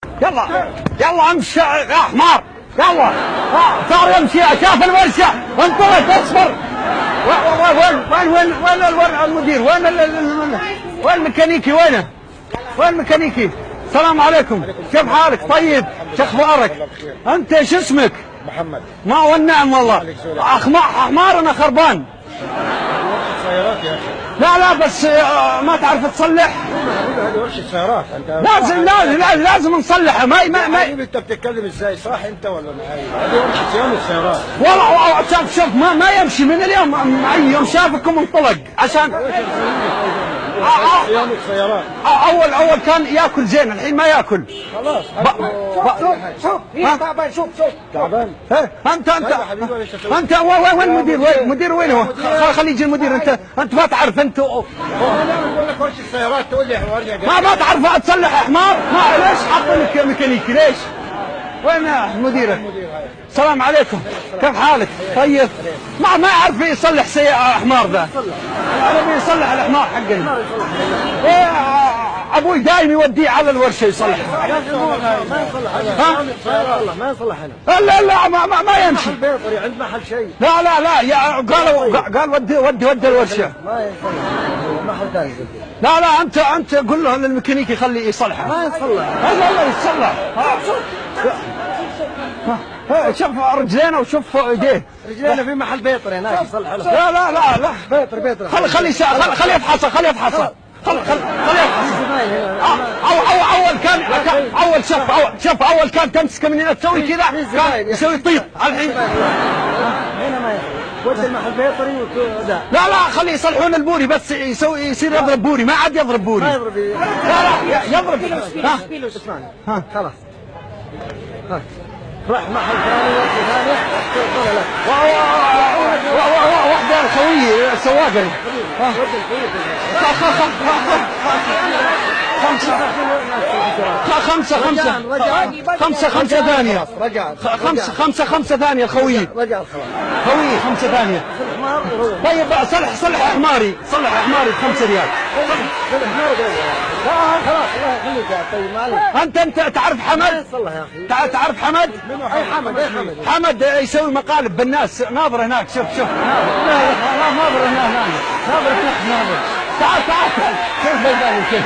يلا يلا امشي يا حمار، يلا صار يمشي شاف الورشه انطلق اصبر. وين المدير؟ وين الميكانيكي؟ وين الميكانيكي؟ السلام عليكم، كيف حالك؟ طيب، شو اخبارك؟ انت شو اسمك؟ محمد. ما والنعم والله. حمار انا خربان. سيارات يا اخي. لا بس ما تعرف تصلح؟ هذه ورشة سيارات انت. لازم نصلحها. ما انت بتتكلم ازاي؟ صح انت ولا معي؟ هذه ورشة صيانة سيارات. والله شوف ما يمشي من اليوم معي. يوم شافكم انطلق عشان صيانة سيارات. اول كان ياكل زين، الحين ما ياكل. خلاص. شوف تعبان. شوف تعبان. انت وين المدير؟ وين هو؟ خلي يجي المدير. انت ما تعرف. انت انا بقول لك ورشة سيارات تقول لي ما تعرف تصلح حمار؟ ليش حاطينك ميكانيكي ليش؟ وين مديرك؟ السلام عليكم، كيف حالك؟ طيب، ما يعرف يصلح حمار ذا. العربي يصلح الحمار حقنا. ابوي دايم يوديه على الورشه يصلح. ما يصلح هنا. لا ما يمشي. محل بيطري عند محل شيء. لا قال ودي الورشه. ما يصلح محل ثاني. لا انت قول له للميكانيكي خليه يصلحها. ما يصلح. لا يصلح. شوف رجلينا وشوف ايديه. رجلينا في محل بيطري هناك يصلح له. لا بيطري. خليه يفحصها. اول كان تمسكه من هنا تسوي كذا، كان يسوي طيط. الحين هنا ما ودي المحل بيطري لا خليه يصلحون البوري بس يصير يضرب بوري. ما عاد يضرب بوري. ما يضرب. لا يضرب. اسمعني. خلاص. راح محل ثاني ورشة ثانية توصل لك. واحدة خويي سواقري. خمسة ثانية. خمسة ثانية الخوي. خوي 5 ثانية. طيب صلح حماري. صلح حماري ب5 ريال. خلاص الله يخليك. طيب معلش. انت تعرف حمد؟ صلح يا اخي. تعرف حمد؟ حمد يسوي مقالب بالناس. ناظر هناك. شوف ناظر هناك. تعال شوف كيف